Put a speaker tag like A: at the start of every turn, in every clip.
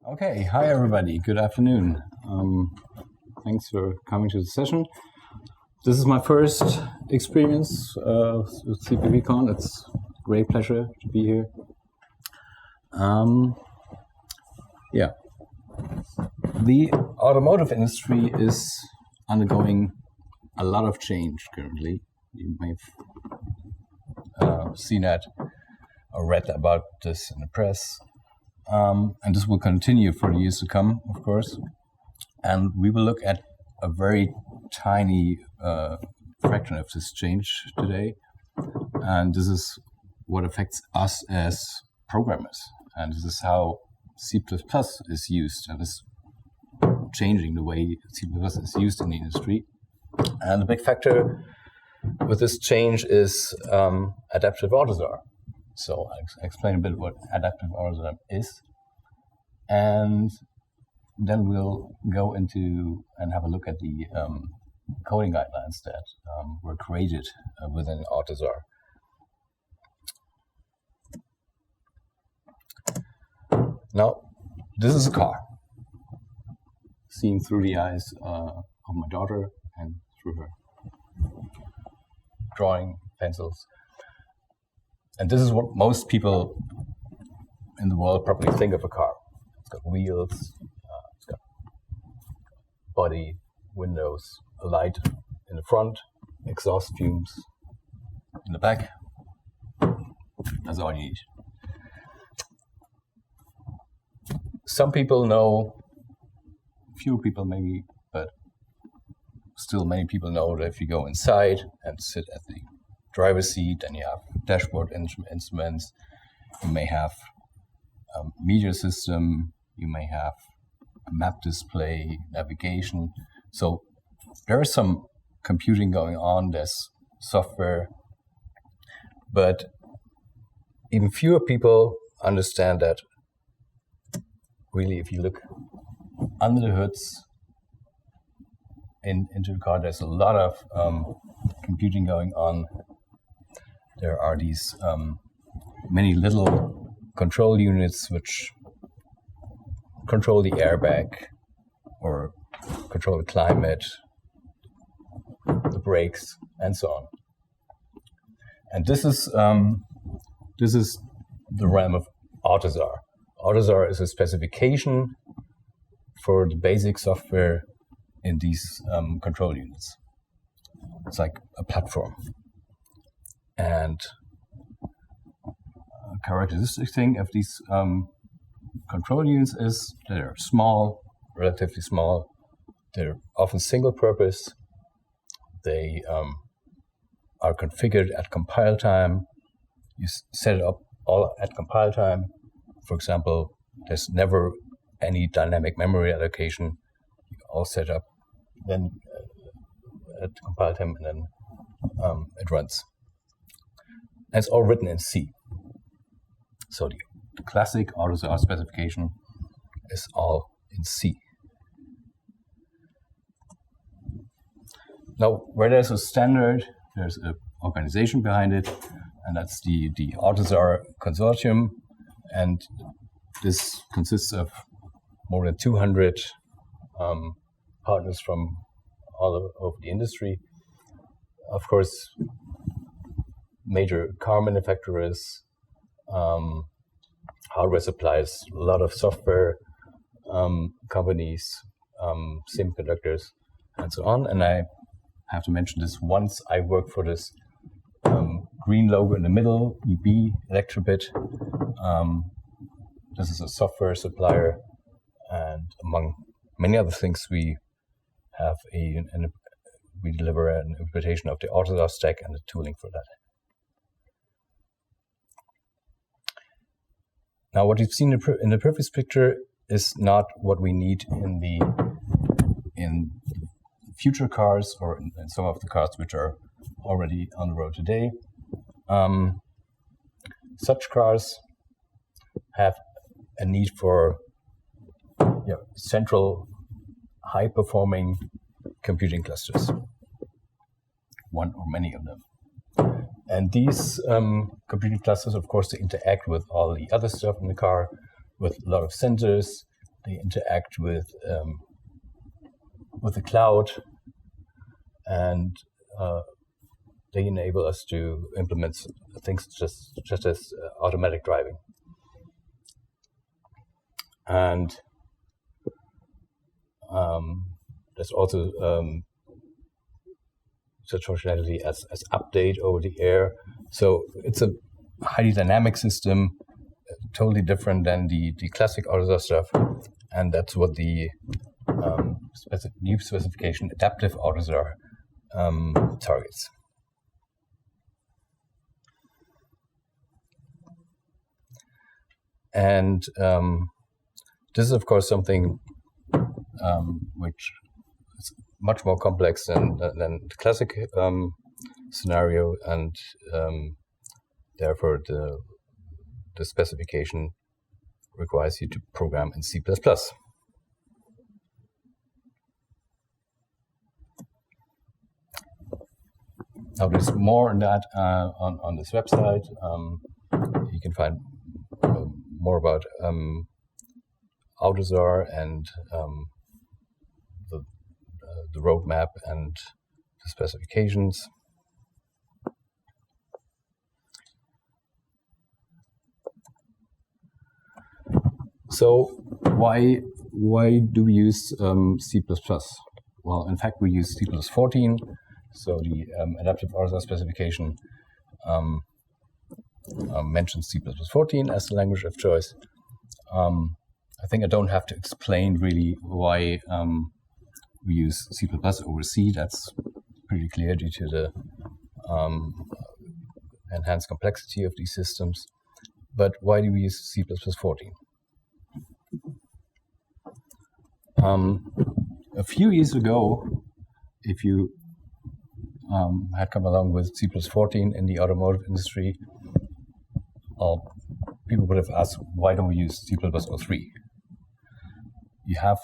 A: Okay, hi everybody, good afternoon. Thanks for coming to the session. This is my first experience with CppCon. It's a great pleasure to be here. The automotive industry is undergoing a lot of change currently. You may have seen that or read about this in the press. And this will continue for the years to come, of course. And we will look at a very tiny fraction of this change today. And this is what affects us as programmers. And this is how C++ is used, and is changing the way C++ is used in the industry. And the big factor with this change is Adaptive AUTOSAR. So I'll explain a bit what Adaptive AUTOSAR is, and then we'll go into and have a look at the coding guidelines that were created within AUTOSAR. Now, this is a car, seen through the eyes of my daughter and through her drawing pencils. And this is what most people in the world probably think of a car. It's got wheels, it's got body, windows, a light in the front, exhaust fumes in the back. That's all you need. Some people know, few people maybe, but still many people know that if you go inside and sit at the driver's seat, and you have dashboard instruments, you may have a media system, you may have a map display, navigation. So there is some computing going on, there's software, but even fewer people understand that really if you look under the hoods into the car, there's a lot of computing going on. There are these many little control units which control the airbag or control the climate, the brakes, and so on. And this is the realm of AUTOSAR. AUTOSAR is a specification for the basic software in these control units. It's like a platform. And a characteristic thing of these control units is they're small, relatively small. They're often single purpose. They are configured at compile time. You set it up all at compile time. For example, there's never any dynamic memory allocation. You all set up then at compile time, and then it runs. And it's all written in C. So the classic AUTOSAR specification is all in C. Now, where there's a standard, there's an organization behind it, and that's the AUTOSAR Consortium. And this consists of more than 200 partners from all over the industry. Of course, major car manufacturers, hardware suppliers, a lot of software companies, semiconductors, and so on. And I have to mention this once. I work for this green logo in the middle, EB, Elektrobit. This is a software supplier, and among many other things, we have we deliver an implementation of the AUTOSAR stack and the tooling for that. Now, what you've seen in the previous picture is not what we need in future cars or in some of the cars which are already on the road today. Such cars have a need for central, high-performing computing clusters, one or many of them. And these computing clusters, of course, they interact with all the other stuff in the car, with a lot of sensors, they interact with the cloud, and they enable us to implement things just as automatic driving. And there's also such functionality as update over the air. So it's a highly dynamic system, totally different than the classic AUTOSAR stuff. And that's what the new specification, Adaptive AUTOSAR, targets. And this is, of course, something which is much more complex than the classic scenario, and therefore the specification requires you to program in C++. Now, there's more on that on this website. You can find more about AUTOSAR and the roadmap and the specifications. So why do we use C++? Well, in fact, we use C++14. So the Adaptive AUTOSAR specification mentions C++14 as the language of choice. I think I don't have to explain really why we use C++ over C. That's pretty clear due to the enhanced complexity of these systems. But why do we use C++14? A few years ago, if you had come along with C++14 in the automotive industry, people would have asked, why don't we use C++03? You have,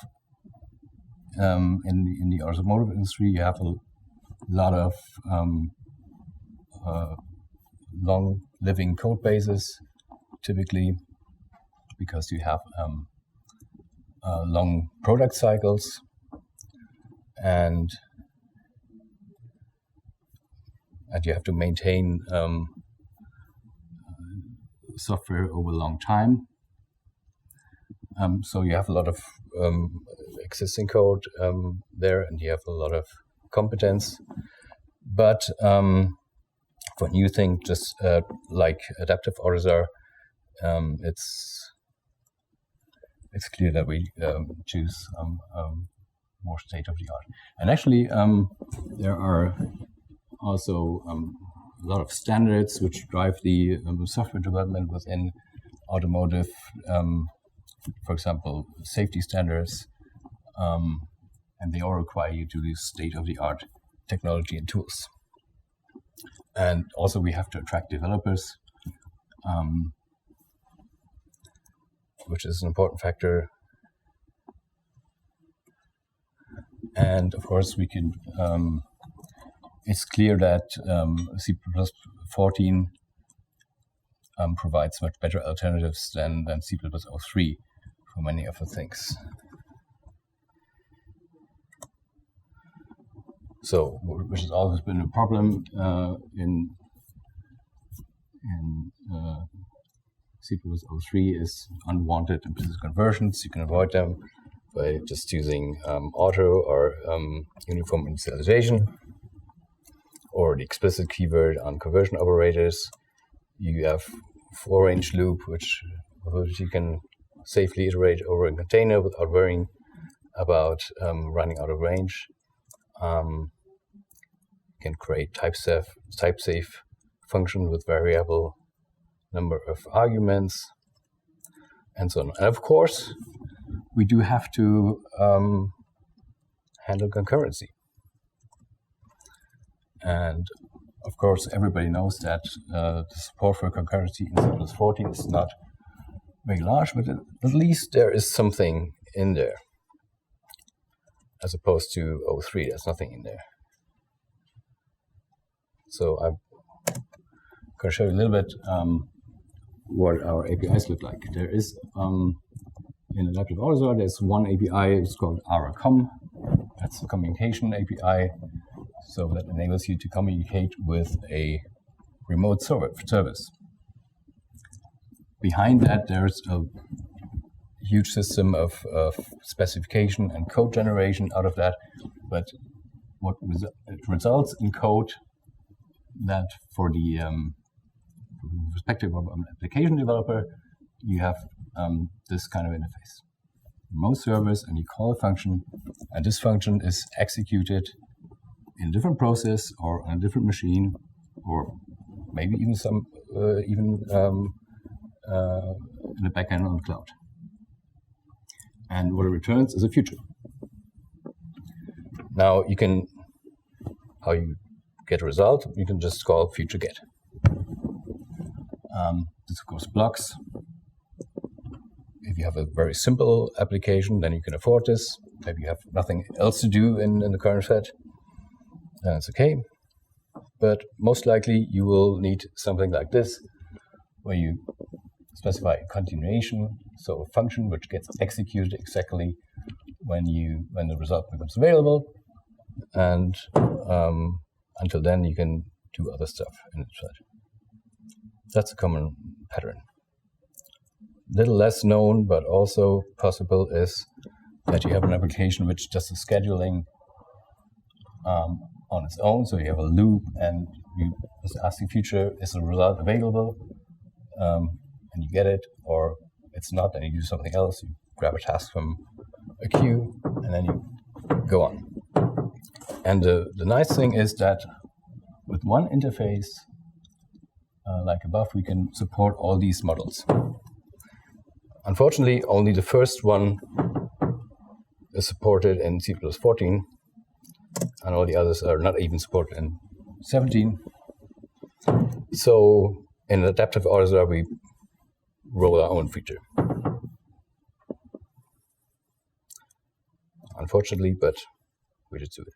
A: in the automotive industry, you have a lot of long-living code bases, typically, because you have long product cycles, and you have to maintain software over a long time. So you have a lot of existing code there, and you have a lot of competence. But for new things, just like Adaptive AUTOSAR, it's clear that we choose more state-of-the-art. And actually, there are also a lot of standards which drive the software development within automotive. For example, safety standards, and they all require you to use state-of-the-art technology and tools. And also, we have to attract developers, which is an important factor. And of course, we can. It's clear that C++14 provides much better alternatives than C++03 for many of the things. So, which has always been a problem in C++03 is unwanted implicit conversions. You can avoid them by just using auto or uniform initialization, or the explicit keyword on conversion operators. You have for-range loop, which you can safely iterate over a container without worrying about running out of range. You can create type-safe function with variable number of arguments, and so on. And of course, we do have to handle concurrency. And of course, everybody knows that the support for concurrency in C++14 is not very large, but at least there is something in there, as opposed to 03. There's nothing in there. So I'm going to show you a little bit what our APIs look like. There is in Adaptive AUTOSAR, there's one API, it's called ARA-COM. That's the communication API. So that enables you to communicate with a remote service. Behind that, there's a huge system of specification and code generation out of that. But what it results in code that for the perspective of an application developer, you have this kind of interface. Remote service, and you call a function, and this function is executed in a different process or on a different machine, or maybe even in the backend on the cloud. And what it returns is a future. Now how you get a result, you can just call future get. This of course blocks. If you have a very simple application, then you can afford this. Maybe you have nothing else to do in the current set, then it's okay. But most likely you will need something like this, where you specify a continuation, so a function which gets executed exactly when the result becomes available, and until then you can do other stuff in the thread. That's a common pattern. Little less known, but also possible, is that you have an application which does the scheduling on its own. So you have a loop, and you just ask the future, is the result available? And you get it, or it's not, and you do something else. You grab a task from a queue, and then you go on. And the nice thing is that with one interface, like above, we can support all these models. Unfortunately, only the first one is supported in C++14, and all the others are not even supported in 17. So in Adaptive AUTOSAR, we roll our own feature. Unfortunately, but we just do it.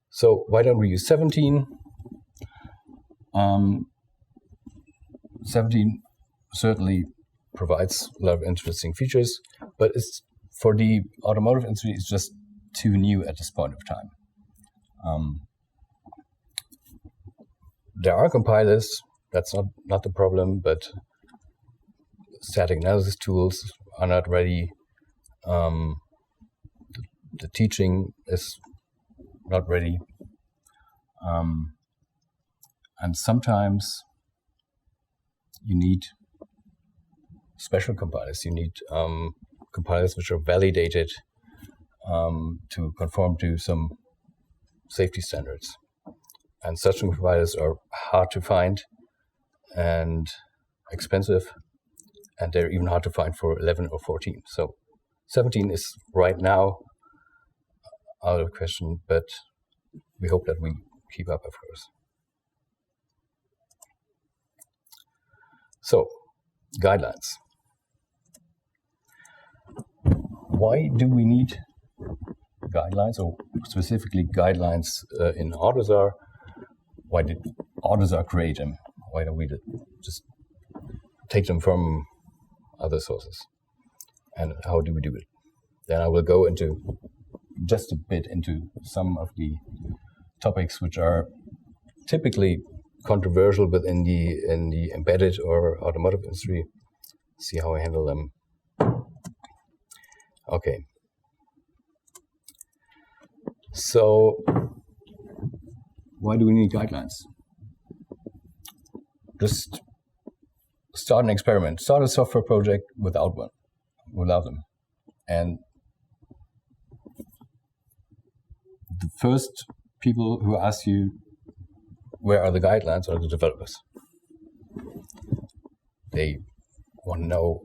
A: So why don't we use 17? 17 certainly provides a lot of interesting features, but it's for the automotive industry, it's just too new at this point of time. There are compilers, that's not the problem, but static analysis tools are not ready. The teaching is not ready. And sometimes you need special compilers. You need compilers which are validated to conform to some safety standards. And such compilers are hard to find and expensive, and they're even hard to find for 11 or 14. So 17 is right now out of question, but we hope that we keep up, of course. So, guidelines. Why do we need guidelines, or specifically guidelines in AUTOSAR? Why did AUTOSAR create them? Why don't we just take them from other sources? And how do we do it? Then I will go into just a bit into some of the topics which are typically controversial within the embedded or automotive industry. See how I handle them. Okay. So, why do we need guidelines? Just start an experiment. Start a software project without them. And the first people who ask you where are the guidelines are the developers. They want to know,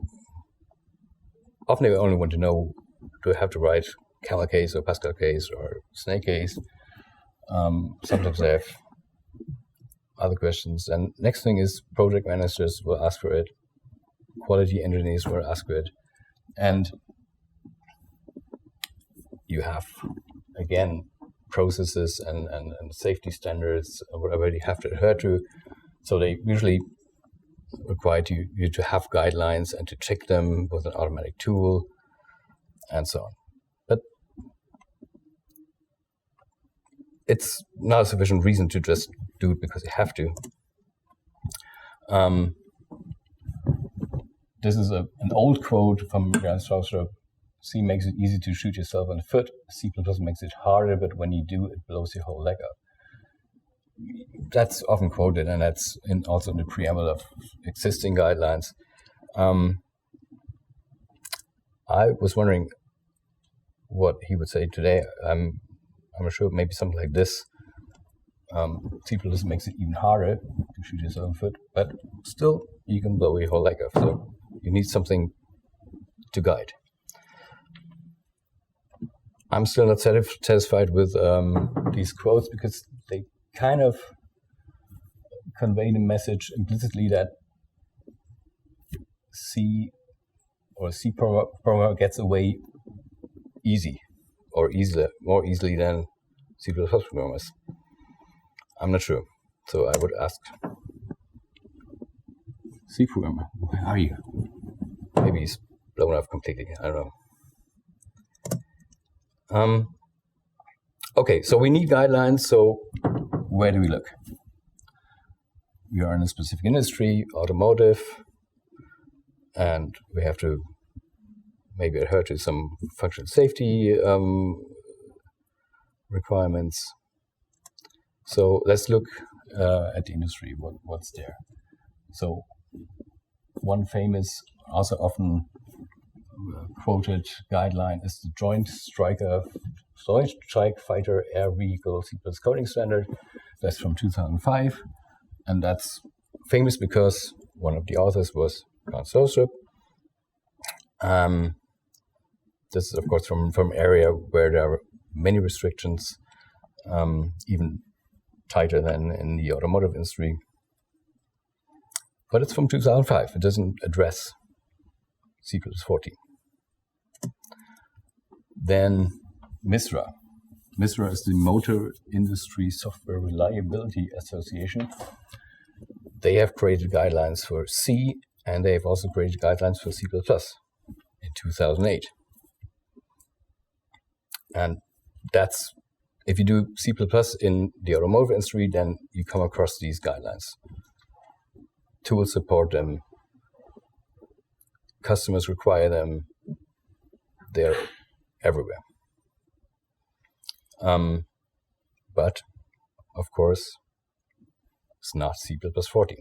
A: often they only want to know, do I have to write Camel case or Pascal case or Snake case? Sometimes they have other questions. And next thing is project managers will ask for it. Quality engineers will ask for it. And you have, again, processes and safety standards, whatever you have to adhere to. So they usually require you to have guidelines and to check them with an automatic tool and so on. But it's not a sufficient reason to just do it because you have to. This is an old quote from Jan Stroustrup. C makes it easy to shoot yourself in the foot. C++ makes it harder, but when you do, it blows your whole leg up. That's often quoted, and that's also in the preamble of existing guidelines. I was wondering what he would say today. I'm sure maybe something like this. C++ makes it even harder to shoot yourself in the foot, but still you can blow your whole leg off. So you need something to guide. I'm still not satisfied with these quotes because they kind of convey the message implicitly that C programmer gets away more easily than C++ programmers. I'm not sure. So I would ask C programmer, where are you? Maybe he's blown off completely. I don't know. Okay, so we need guidelines. So where do we look? We are in a specific industry, automotive, and we have to maybe adhere to some functional safety requirements. So let's look at the industry, what's there. So one famous, also often quoted guideline is the Joint Strike Fighter Air Vehicle C++ coding standard. That's from 2005, and that's famous because one of the authors was Jan Stroustrup. This is, of course, from an area where there are many restrictions, even tighter than in the automotive industry. But it's from 2005. It doesn't address C++14. Then MISRA. MISRA is the Motor Industry Software Reliability Association. They have created guidelines for C, and they have also created guidelines for C++ in 2008. And that's, if you do C++ in the automotive industry, then you come across these guidelines. Tools support them. Customers require them. They're everywhere. But, of course, it's not C++14.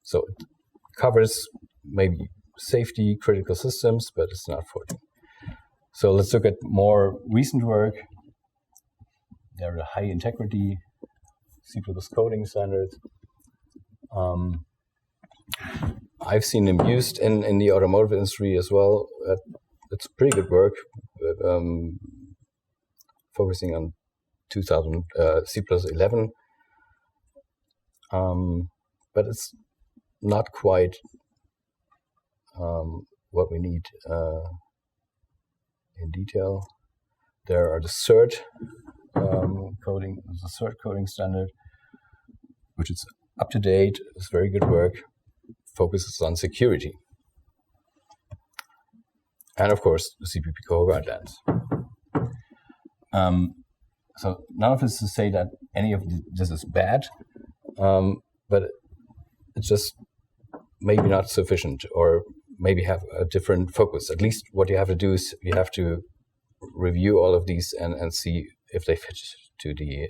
A: So it covers maybe safety, critical systems, but it's not 14. So let's look at more recent work. There are high integrity C++ coding standards. I've seen them used in the automotive industry as well. It's pretty good work, focusing on C+11. But it's not quite what we need in detail. There are the CERT coding standard, which is up to date. It's very good work. Focuses on security. And of course, the CppCon guidelines. So none of this to say that any of this is bad, but it's just maybe not sufficient, or maybe have a different focus. At least what you have to do is you have to review all of these and see if they fit to the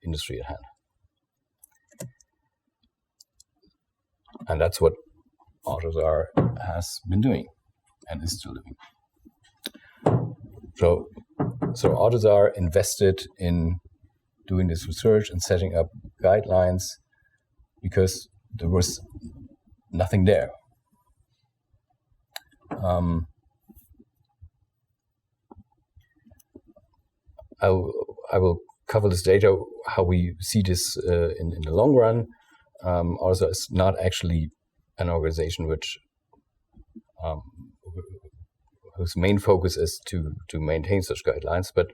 A: industry at hand. And that's what AUTOSAR has been doing and is still doing. So AUTOSAR invested in doing this research and setting up guidelines because there was nothing there. I will cover this data, how we see this in the long run. Also, it's not actually an organization whose main focus is to maintain such guidelines, but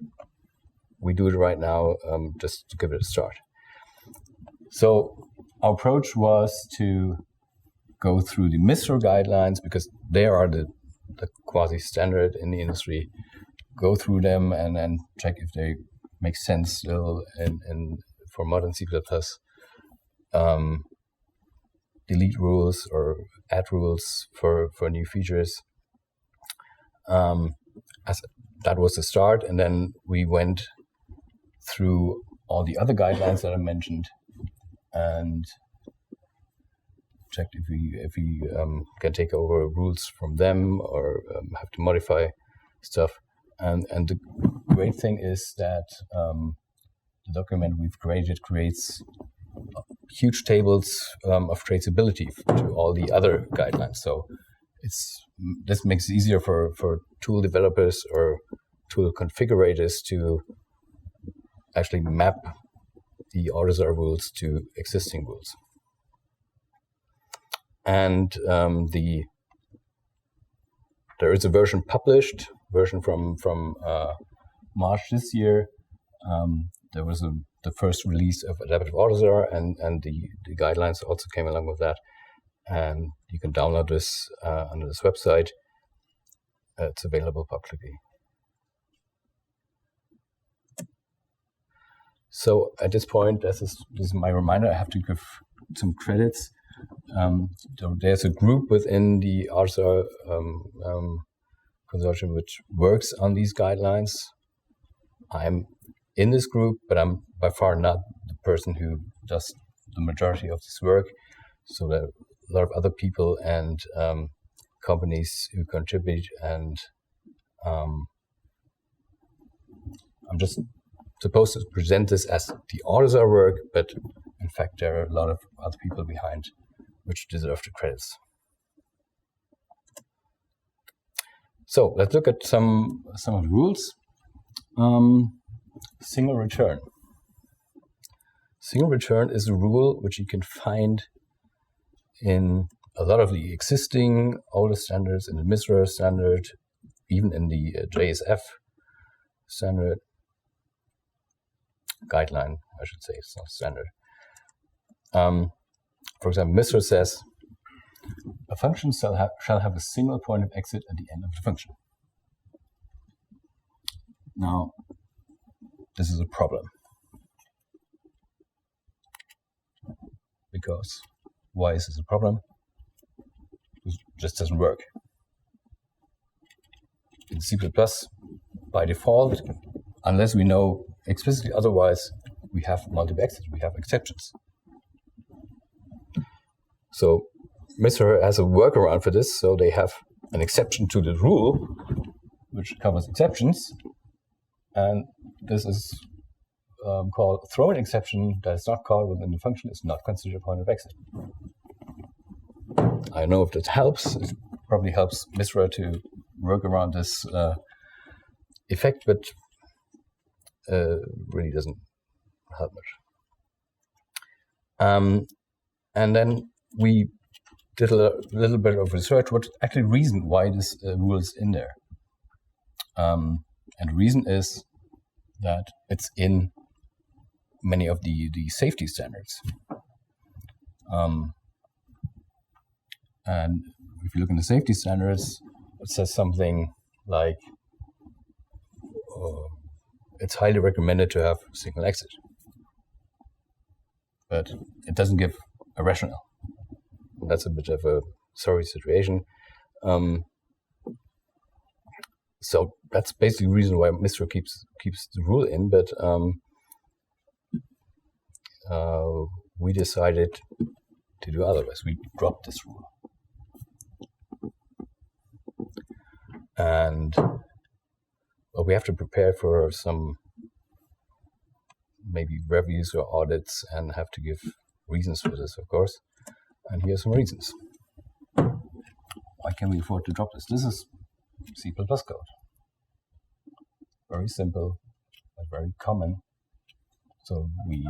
A: we do it right now just to give it a start. So our approach was to go through the MISRA guidelines, because they are the quasi-standard in the industry, go through them and then check if they make sense still for modern C++, delete rules or add rules for new features. As that was the start, and then we went through all the other guidelines that I mentioned and checked if we can take over rules from them or have to modify stuff. And the great thing is that the document we've created creates huge tables of traceability to all the other guidelines. So this makes it easier for tool developers or tool configurators to actually map the AUTOSAR rules to existing rules. And there is a version published, from March this year. There was the first release of Adaptive AUTOSAR, and the guidelines also came along with that. And you can download this on this website. It's available publicly. So at this point, this is my reminder. I have to give some credits. There's a group within the AUTOSAR consortium which works on these guidelines. I'm in this group, but I'm by far not the person who does the majority of this work. So there are a lot of other people and companies who contribute, and I'm just supposed to present this as the AUTOSAR work, but in fact there are a lot of other people behind which deserve the credits. So let's look at some of the rules. Single return. Single return is a rule which you can find in a lot of the existing older standards, in the MISRA standard, even in the JSF standard guideline, I should say. It's not standard. For example, MISRA says a function shall have a single point of exit at the end of the function. Now, this is a problem. Because why is this a problem? It just doesn't work. In C++, by default, unless we know explicitly otherwise, we have multiple exits, we have exceptions. So MISRA has a workaround for this, so they have an exception to the rule, which covers exceptions, and this is called throw an exception that is not called within the function is not considered a point of exit. I don't know if that helps. It probably helps MISRA to work around this effect, but really doesn't help much. And then we did a little bit of research. What's actually the reason why this rule is in there? And the reason is that it's in many of the safety standards. And if you look in the safety standards, it says something like it's highly recommended to have single exit. But it doesn't give a rationale. That's a bit of a sorry situation. So that's basically the reason why MISRA keeps the rule in, but we decided to do otherwise. We dropped this rule. And well, we have to prepare for some maybe reviews or audits and have to give reasons for this, of course. And here are some reasons. Why can we afford to drop this? This is C++ code. Very simple, but very common. So we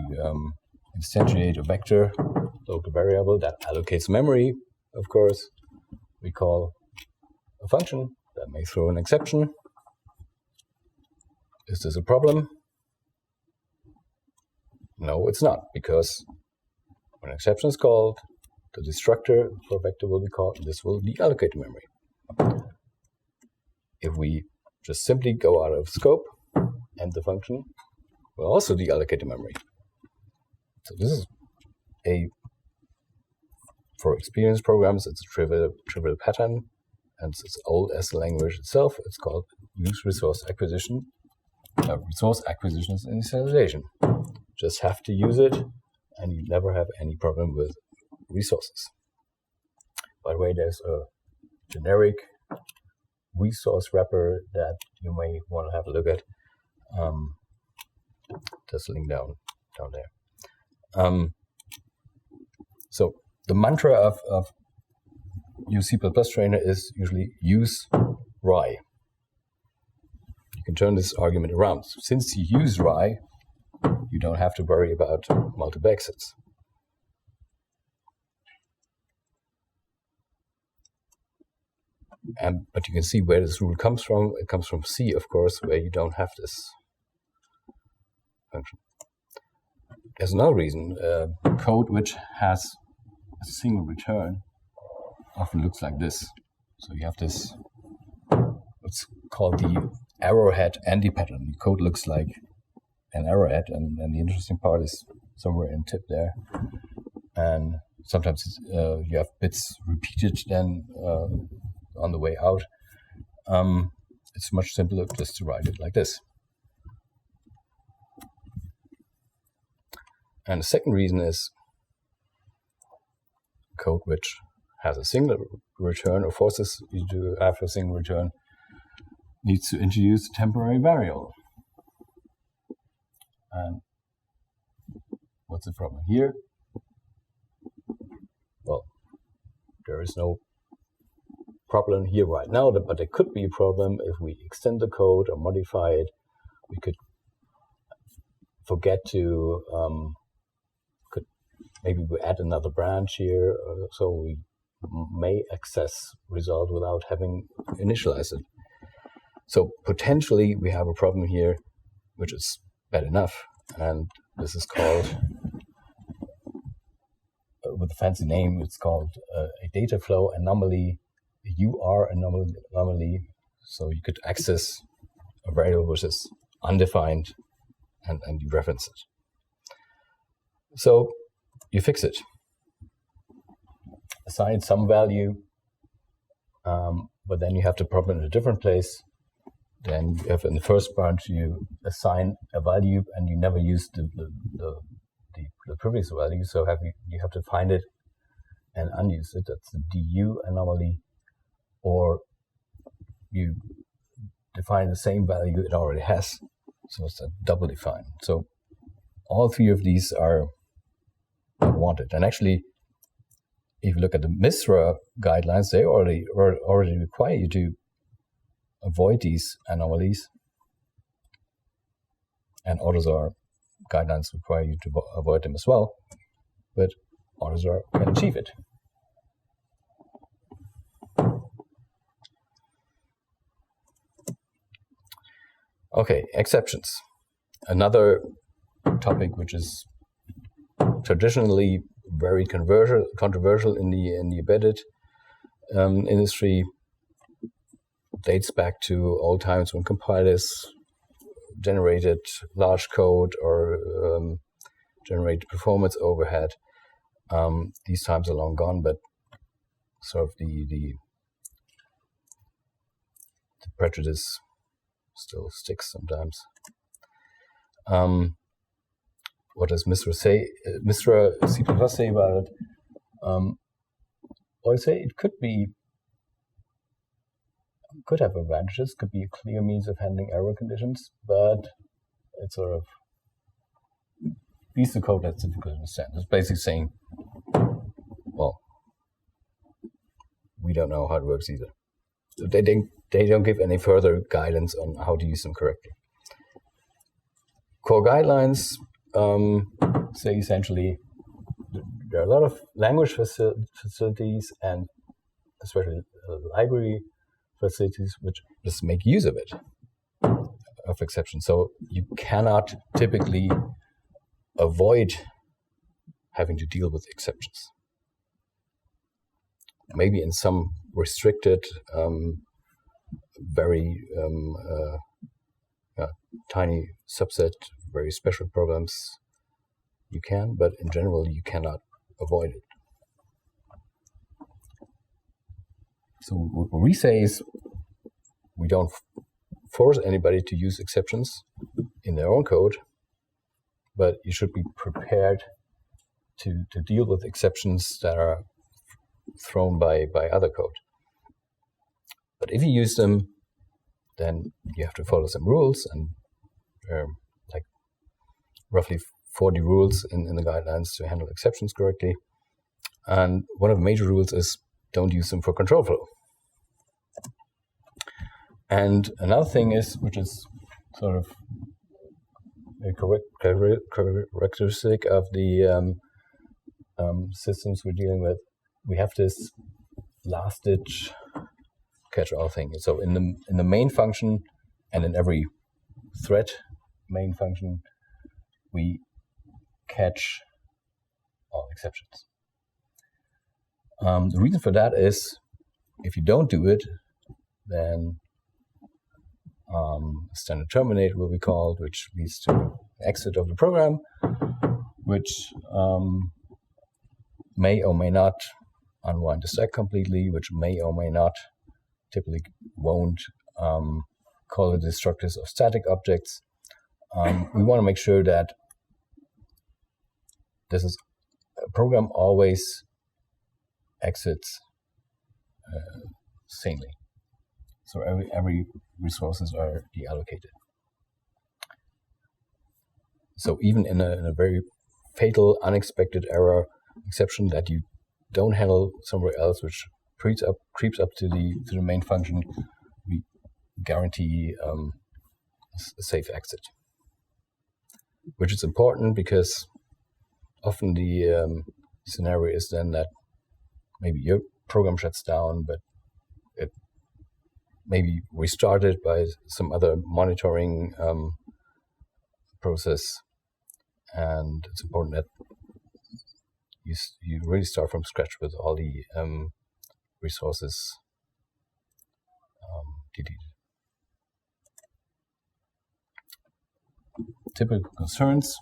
A: instantiate a vector, local variable that allocates memory, of course. We call a function that may throw an exception. Is this a problem? No, it's not, because When an exception is called, the destructor for a vector will be called, and this will deallocate memory. If we just simply go out of scope, and the function will also deallocate the memory. So this is for experienced programs, it's a trivial pattern, and it's as old as the language itself. It's called use resource acquisition. Resource acquisition is initialization. Just have to use it, and you never have any problem with resources. By the way, there's a generic resource wrapper that you may want to have a look at. Just link down there. So the mantra of use C++ trainer is usually use RAI. You can turn this argument around. Since you use RAI, you don't have to worry about multiple exits. But you can see where this rule comes from. It comes from C, of course, where you don't have this function. There's another reason. Code which has a single return often looks like this. So you have this, what's called the arrowhead anti-pattern. The code looks like an arrowhead, and the interesting part is somewhere in tip there. And sometimes you have bits repeated then on the way out. It's much simpler just to write it like this. And the second reason is code which has a single return or forces you to after a single return needs to introduce a temporary variable. And what's the problem here? Well, there is no problem here right now, but there could be a problem if we extend the code or modify it. We could forget to maybe we add another branch here, so we may access result without having initialized it. So potentially we have a problem here, which is bad enough, and this is called, with a fancy name, it's called a data flow anomaly, a UR anomaly. So you could access a variable which is undefined, and you reference it. So you fix it. Assign some value, but then you have the problem in a different place. Then you have in the first branch you assign a value and you never use the previous value, so you have to find it and unuse it. That's the DU anomaly. Or you define the same value it already has, so it's a double define. So all three of these are not wanted. And actually, if you look at the MISRA guidelines, they already require you to avoid these anomalies, and AUTOSAR guidelines require you to avoid them as well, but AUTOSAR can achieve it. Okay, exceptions. Another topic which is traditionally very controversial in the embedded industry, dates back to old times when compilers generated large code or generated performance overhead. These times are long gone, but sort of the prejudice still sticks sometimes. What does MISRA say? MISRA C++ say about it? I say it could have advantages, could be a clear means of handling error conditions, but it's sort of piece of code that's difficult to understand. It's basically saying, well, we don't know how it works either. So they don't give any further guidance on how to use them correctly. Core guidelines say essentially there are a lot of language facilities and especially library facilities which just make use of it, of exceptions. So you cannot typically avoid having to deal with exceptions. Maybe in some restricted, very tiny subset, very special programs, you can, but in general, you cannot avoid it. So what we say is we don't force anybody to use exceptions in their own code, but you should be prepared to deal with exceptions that are thrown by other code. But if you use them, then you have to follow some rules, and like roughly 40 rules in the guidelines to handle exceptions correctly. And one of the major rules is don't use them for control flow. And another thing is, which is sort of a characteristic of the systems we're dealing with, we have this last-ditch catch-all thing. So in the main function and in every thread main function, we catch all exceptions. The reason for that is if you don't do it, then standard terminate will be called, which leads to exit of the program, which may or may not unwind the stack completely, which may or may not, typically won't, call the destructors of static objects. We want to make sure that this is a program always exits sanely. So every resources are deallocated. So even in a very fatal, unexpected error exception that you don't handle somewhere else, which creeps up to the main function, we guarantee a safe exit. Which is important because often the scenario is then that maybe your program shuts down, but it may be restarted by some other monitoring process, and it's important that you really start from scratch with all the resources deleted. Typical concerns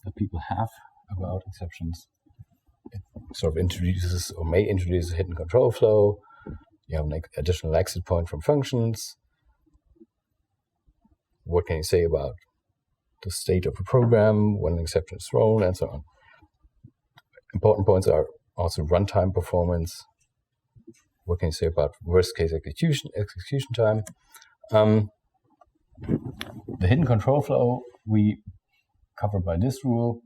A: that people have about exceptions: it sort of introduces or may introduce a hidden control flow. You have an additional exit point from functions. What can you say about the state of a program when an exception is thrown, and so on? Important points are also runtime performance. What can you say about worst case execution time? The hidden control flow we cover by this rule.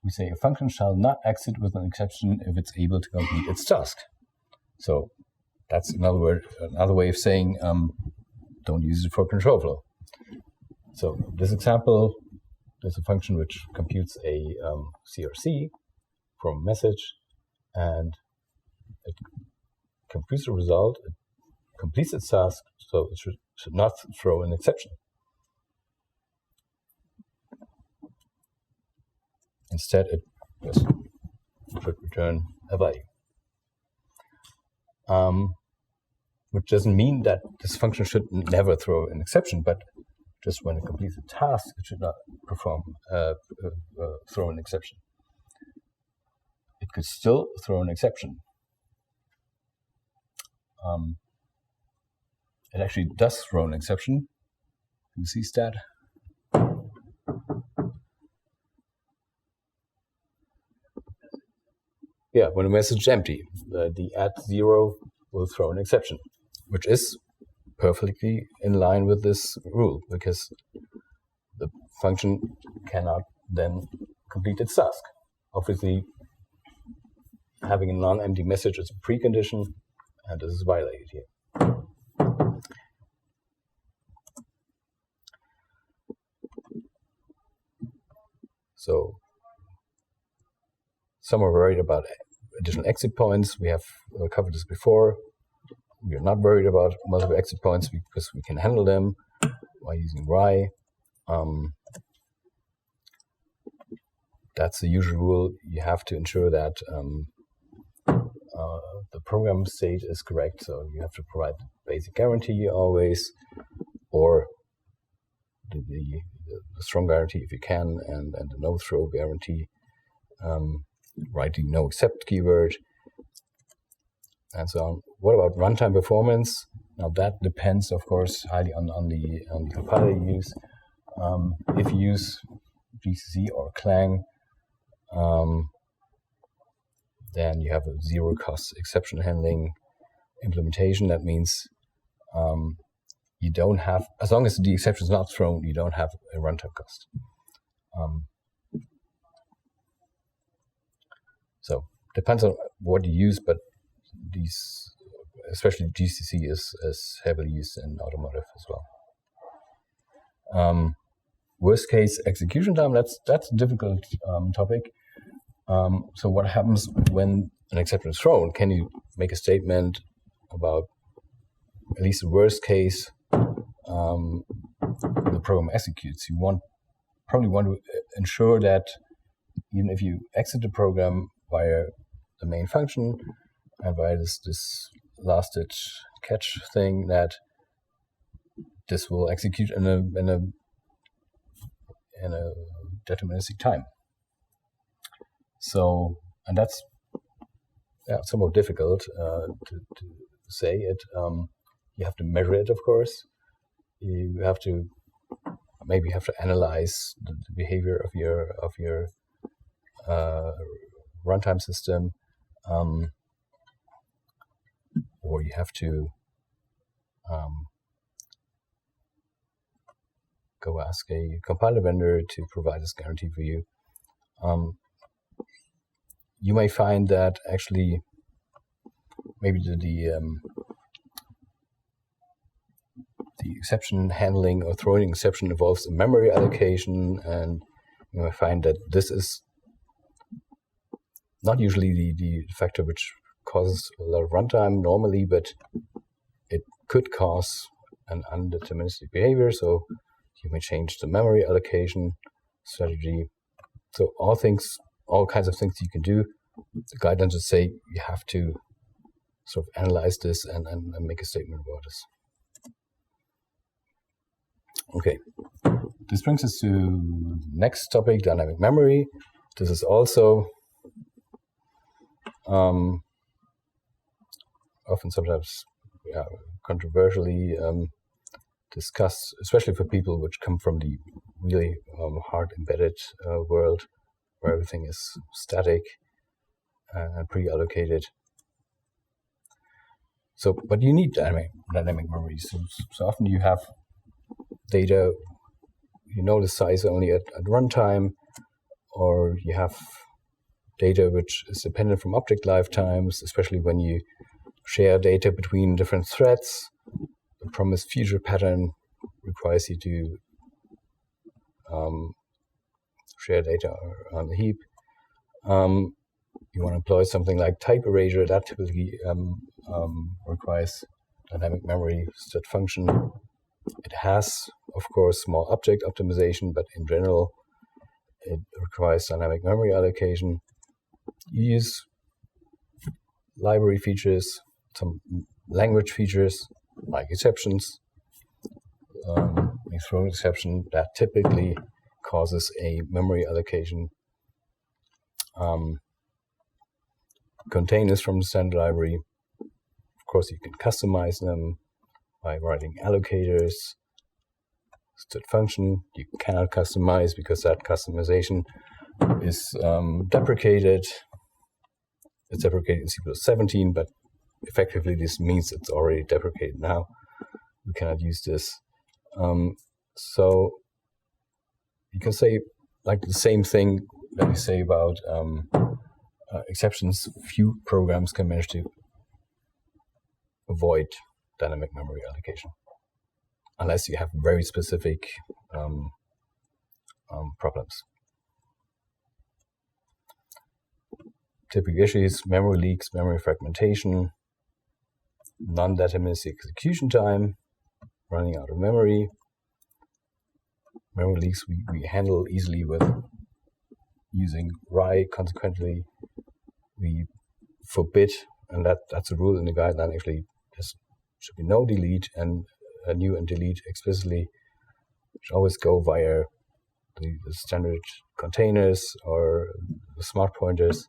A: We say a function shall not exit with an exception if it's able to complete its task. So that's another way of saying don't use it for control flow. So this example, there's a function which computes a CRC from a message, and it computes the result, it completes its task, so it should not throw an exception. Instead, it just should return a value. Which doesn't mean that this function should never throw an exception, but just when it completes a task, it should not throw an exception. It could still throw an exception. It actually does throw an exception. Can you see stat? Yeah, when a message is empty, the @0 will throw an exception, which is perfectly in line with this rule, because the function cannot then complete its task. Obviously, having a non-empty message is a precondition, and this is violated here. So some are worried about additional exit points. We have covered this before. We are not worried about multiple exit points because we can handle them by using Y. that's the usual rule. You have to ensure that the program state is correct. So you have to provide the basic guarantee always, or the strong guarantee if you can, and the no-throw guarantee, write the no-except keyword, and so on. What about runtime performance? Now that depends, of course, highly on the compiler you use. If you use GCC or Clang, then you have a zero-cost exception handling implementation. That means you don't have, as long as the exception is not thrown, you don't have a runtime cost. So depends on what you use, but these, especially GCC, is heavily used in automotive as well. Worst case execution time, that's a difficult topic. So what happens when an exception is thrown? Can you make a statement about at least the worst case the program executes? You probably want to ensure that even if you exit the program via the main function and via this last ditch catch thing, that this will execute in a deterministic time. So, and that's somewhat difficult to say it. You have to measure it, of course. You have to analyze the behavior of your runtime system, or you have to go ask a compiler vendor to provide this guarantee for you. You may find that actually maybe the exception handling or throwing exception involves a memory allocation, and you may find that this is not usually the factor which causes a lot of runtime normally, but it could cause an undeterministic behavior. So you may change the memory allocation strategy. So all kinds of things you can do. The guidelines would say you have to sort of analyze this and make a statement about this. Okay, this brings us to next topic, dynamic memory. This is also often sometimes controversially discussed, especially for people which come from the really hard embedded world where everything is static and pre-allocated. So, but you need dynamic memory. So often you have data, you know the size only at runtime, or you have data which is dependent from object lifetimes, especially when you share data between different threads. The promised future pattern requires you to share data on the heap. You want to employ something like type erasure. That typically requires dynamic memory stat function. It has, of course, small object optimization, but in general, it requires dynamic memory allocation. You use library features, some language features, like exceptions. You throw an exception that typically causes a memory allocation. Containers from the standard library. Of course, you can customize them by writing allocators. Stat function you cannot customize because that customization is deprecated. It's deprecated in C+17, but effectively this means it's already deprecated now. We cannot use this. So you can say like the same thing that we say about exceptions. Few programs can manage to avoid dynamic memory allocation, unless you have very specific problems. Typical issues: memory leaks, memory fragmentation, non-deterministic execution time, running out of memory. Memory leaks we handle easily with using write. Consequently, we forbid, and that's a rule in the guideline, actually, there should be no delete, and new and delete explicitly should always go via the standard containers or the smart pointers.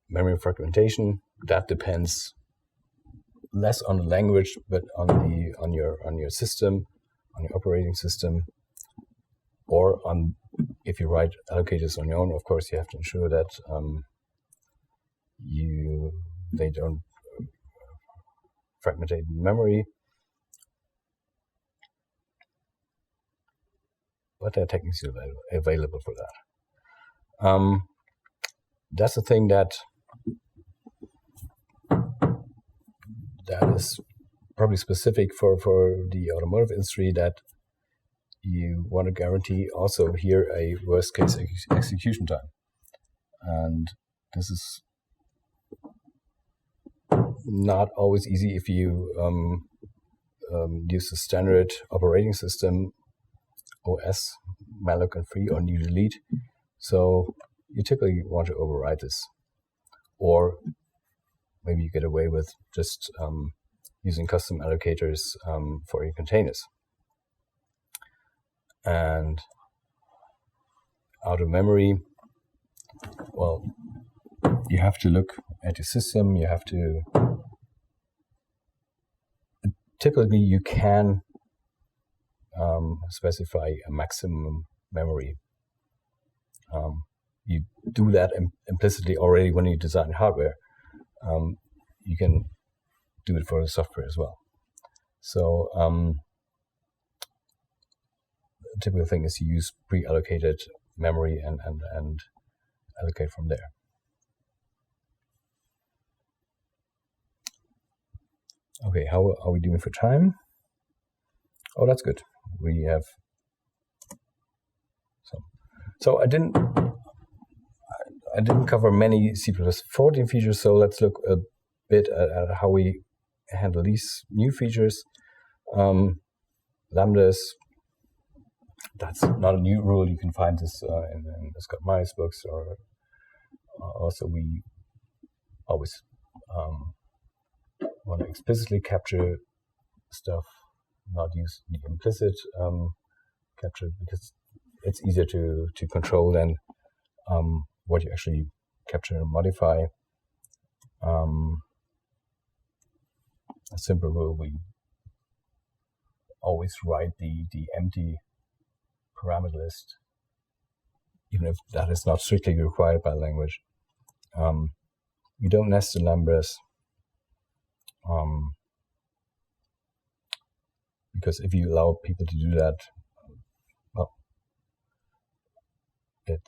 A: Memory fragmentation, that depends less on the language, but on your system, on your operating system, or on, if you write allocators on your own, of course you have to ensure that they don't fragmentate memory. But there are techniques available for that. That's the thing that is probably specific for the automotive industry, that you want to guarantee also here a worst case execution time. And this is not always easy if you use the standard operating system OS, malloc and free, or new delete. So you typically want to override this, or maybe you get away with just using custom allocators for your containers. And out of memory, well, you have to look at your system. You have to, typically you can specify a maximum memory. You do that implicitly already when you design hardware. You can do it for the software as well. So the typical thing is you use pre-allocated memory and allocate from there. Okay, how are we doing for time? Oh, that's good. We have some. So I didn't cover many C++14 features, so let's look a bit at how we handle these new features. Lambdas, that's not a new rule. You can find this in the Scott Myers books, or also we always want to explicitly capture stuff, not use the implicit capture, because it's easier to control than what you actually capture and modify. A simple rule, we always write the empty parameter list, even if that is not strictly required by language. We don't nest the numbers, because if you allow people to do that, well, it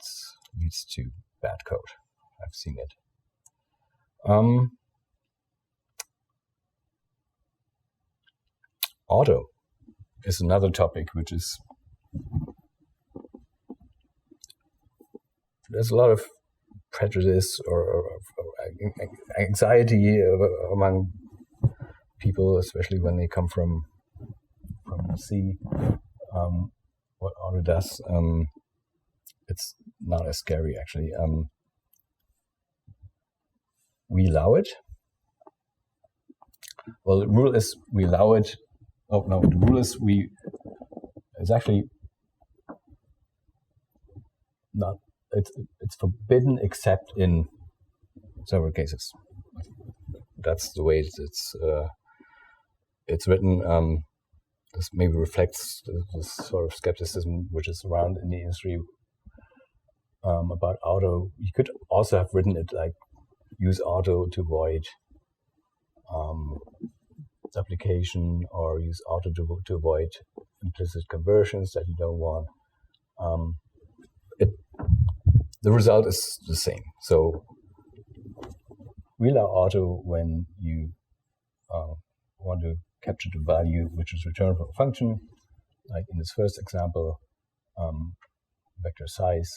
A: leads to bad code. I've seen it. Auto is another topic which is, there's a lot of prejudice or anxiety among people, especially when they come from C. What auto does, it's not as scary actually. We allow it. Well, the rule is we allow it. Oh no, the rule is it's actually not. It's forbidden except in several cases. That's the way it's written. This maybe reflects this sort of skepticism which is around in the industry about auto. You could also have written it like use auto to avoid duplication, or use auto to avoid implicit conversions that you don't want. The result is the same. So we allow auto when you want to capture the value which is returned from a function, like in this first example, vector size.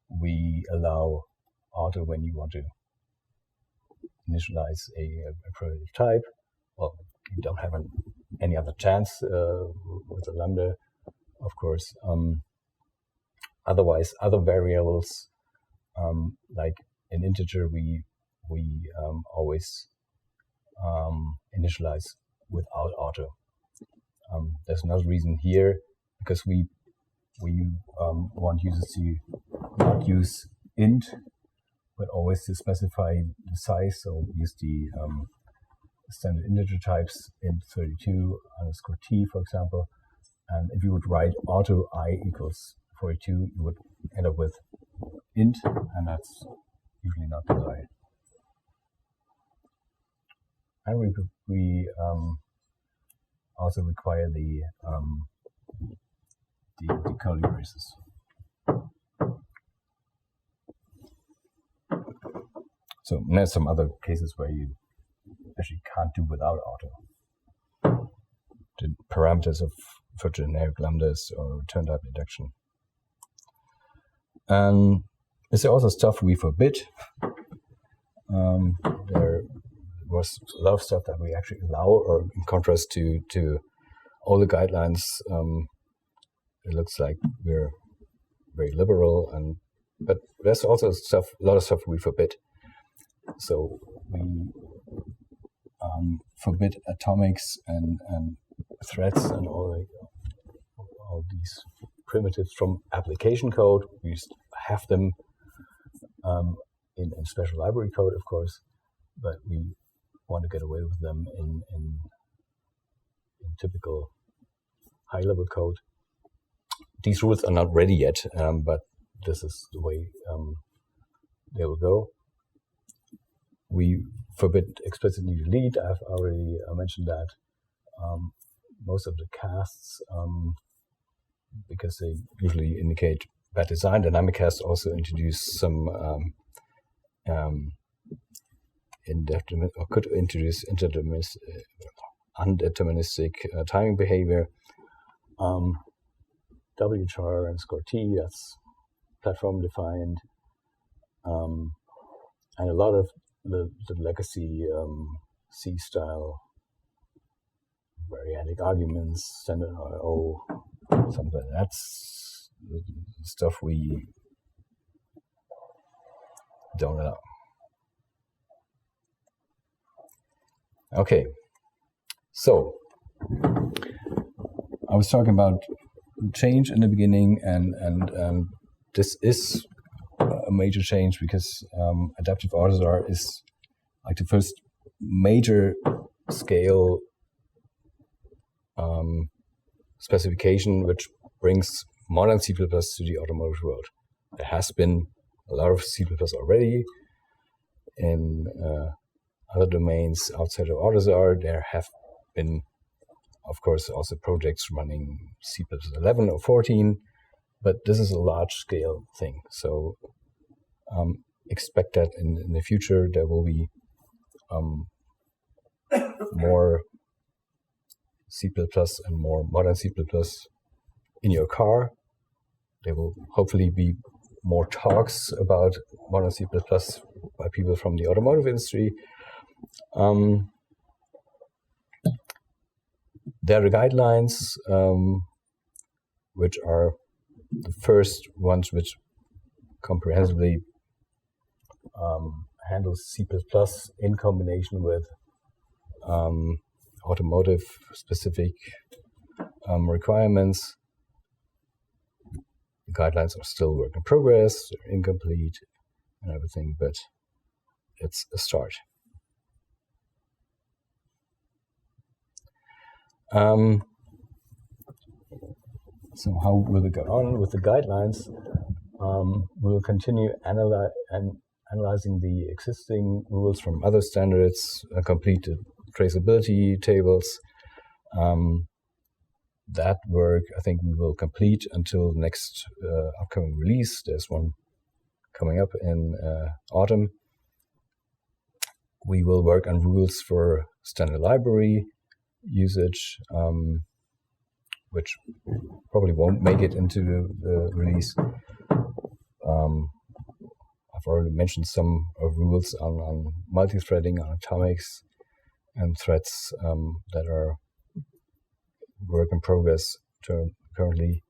A: We allow auto when you want to initialize a primitive type. Well, you don't have an any other chance with the lambda, of course. Otherwise, other variables like an integer, we always initialize without auto. There's another reason here, because we want users to not use int, but always to specify the size. So use the standard integer types, int32 underscore t, for example. And if you would write auto I equals 42, you would end up with int, and that's usually not desired. And we also require the curly braces. So there's some other cases where you actually can't do without auto. The parameters for generic lambdas or return type deduction. Is there also stuff we forbid? There was a lot of stuff that we actually allow, or in contrast to all the guidelines, it looks like we're very liberal, but there's also a lot of stuff we forbid. So we forbid atomics and threads and all these primitives from application code. We used to have them in special library code, of course, but we want to get away with them in typical high-level code. These rules are not ready yet, but this is the way they will go. We forbid explicit new delete. I've already mentioned that. Most of the casts, because they usually indicate bad design, dynamic casts also introduce some indeterminate, or could introduce undeterministic timing behavior. WCHAR and SCORT, that's platform defined, and a lot of the legacy C style variadic arguments, standard IO, something. That's the stuff we don't allow. Okay, so I was talking about change in the beginning, and this is a major change because Adaptive AUTOSAR is like the first major scale specification which brings modern C++ to the automotive world. There has been a lot of C++ already in other domains outside of AUTOSAR. There have been, of course, also projects running C++ 11 or 14, but this is a large-scale thing. So expect that in the future there will be more C++ and more modern C++ in your car. There will hopefully be more talks about modern C++ by people from the automotive industry. There are guidelines, which are the first ones which comprehensively handles C++ in combination with automotive specific requirements. The guidelines are still work in progress, they're incomplete and everything, but it's a start. So how will we go on with the guidelines? We will continue analyzing the existing rules from other standards, complete the traceability tables. That work, I think we will complete until the next upcoming release. There's one coming up in autumn. We will work on rules for standard library usage, which probably won't make it into the release. I've already mentioned some rules on multi-threading, on atomics, and threads that are work in progress currently.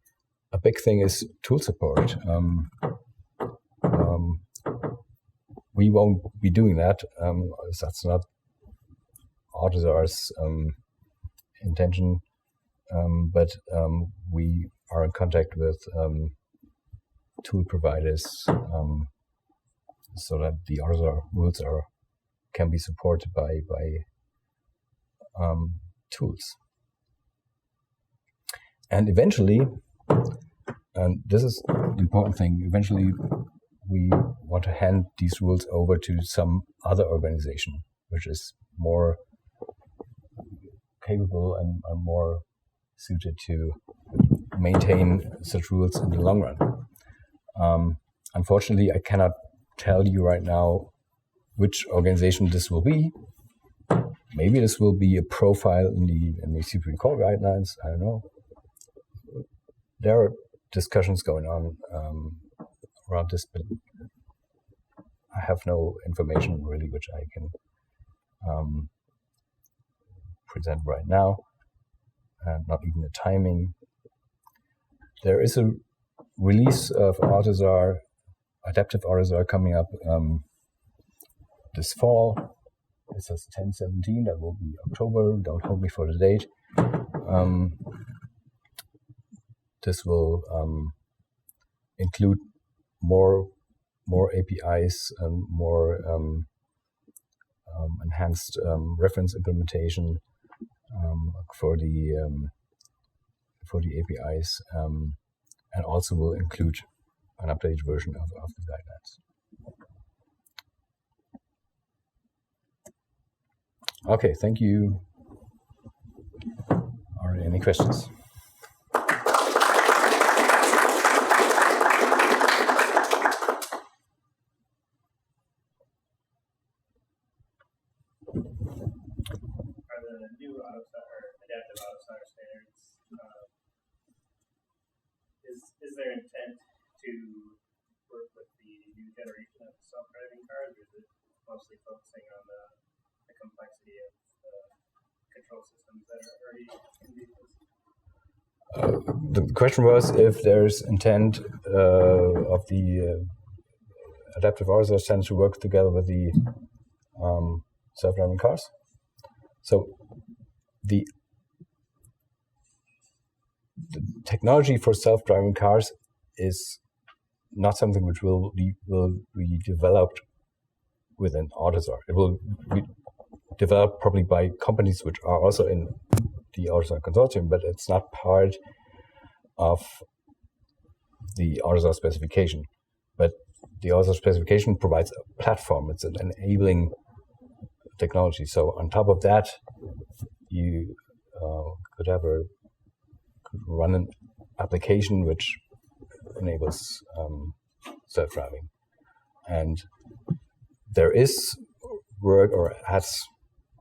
A: A big thing is tool support. We won't be doing that. That's not AUTOSAR's intention, but we are in contact with tool providers so that the AUTOSAR rules can be supported by tools. And eventually, and this is the important thing, eventually we want to hand these rules over to some other organization, which is more capable and more suited to maintain such rules in the long run. Unfortunately, I cannot tell you right now which organization this will be. Maybe this will be a profile in the CppCon core guidelines. I don't know. There are discussions going on around this, but I have no information really which I can present right now, and not even the timing. There is a release of AUTOSAR, Adaptive AUTOSAR, coming up this fall. It says 10/17, that will be October, don't hold me for the date. This will include more APIs and more enhanced reference implementation for the APIs, and also will include an updated version of the guidelines. Okay, thank you. Are there any questions?
B: Adaptive AUTOSAR standards, is there intent to work with the new generation of self-driving cars, or is it mostly focusing on the complexity of the control systems that are already in vehicles?
A: The question was if there's intent of the Adaptive AUTOSAR standards to work together with the self-driving cars. So the technology for self-driving cars is not something which will be developed within AUTOSAR. It will be developed probably by companies which are also in the AUTOSAR consortium, but it's not part of the AUTOSAR specification. But the AUTOSAR specification provides a platform. It's an enabling technology. So on top of that, you could run an application which enables self-driving. And there is work, or has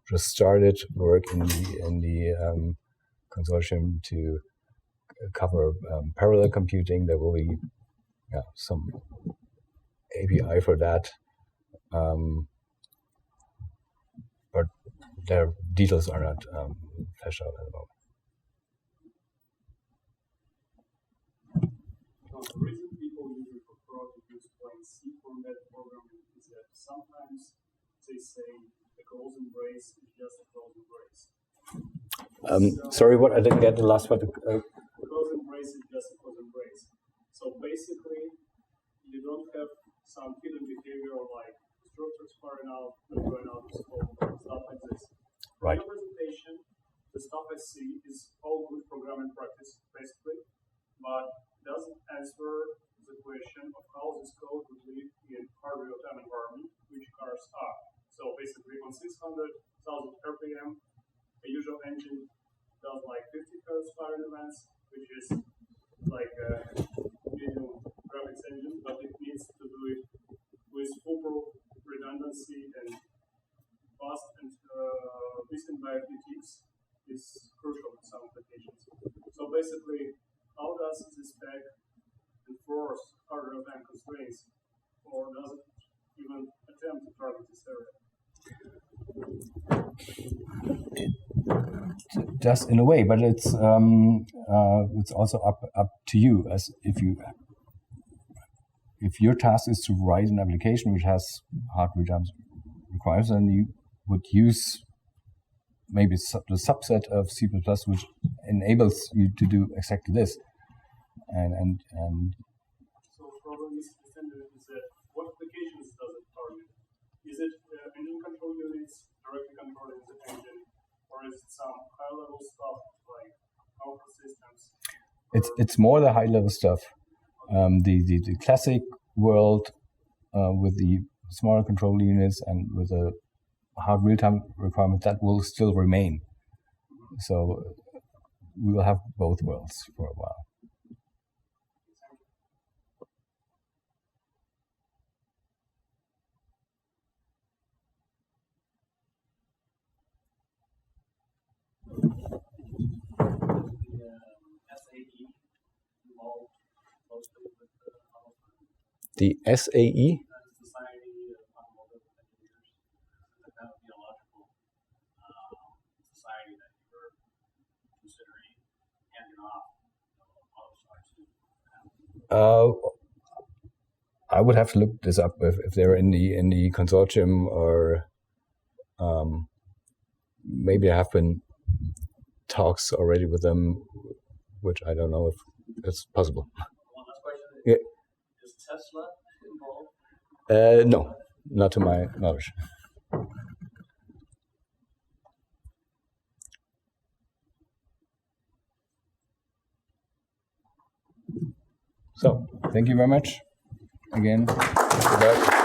A: just started work in the consortium to cover parallel computing. There will be some API for that, but their details are not fleshed out at the moment.
C: The reason people usually prefer to use plain C format programming is that sometimes they say the closing brace is just a closing brace.
A: Sorry, what? I didn't get the last part.
C: The closing brace is just a closing brace. So basically, you don't have some hidden behavior like structures firing out and going out of scope, stuff like this.
A: Right.
C: In your presentation, the stuff I see is all good programming practice, basically, but doesn't answer the question of how this code would live in hard real-time environment, which cars are. So basically, on 600,000 RPM, a usual engine does like 50 Hz firing events, which is like a medium graphics engine, but it needs to do it with full redundancy and fast and listened by FTTs is crucial in some applications. So basically, how does this spec enforce hard real-time constraints, or does it even attempt to target this area?
A: Just in a way, but it's also up to you, as if your task is to write an application which has hard real-time requirements, then you would use maybe the subset of C++ which enables you to do exactly this. And
C: So probably misunderstanding is that what applications does it target? Is it engine control units directly controlling the engine, or is it some high-level stuff like power systems?
A: It's more the high-level stuff. The classic world with the smaller control units and with a hard real-time requirement, that will still remain. So we will have both worlds for a while. The SAE?
D: Society of Automotive Engineers, the kind of theological society that you were considering handing off AUTOSAR to.
A: I would have to look this up if they're in the consortium, or maybe I have been talks already with them, which I don't know if it's possible.
D: One last question.
A: Yeah.
D: Is Tesla involved?
A: No, not to my knowledge. So, thank you very much again. Goodbye.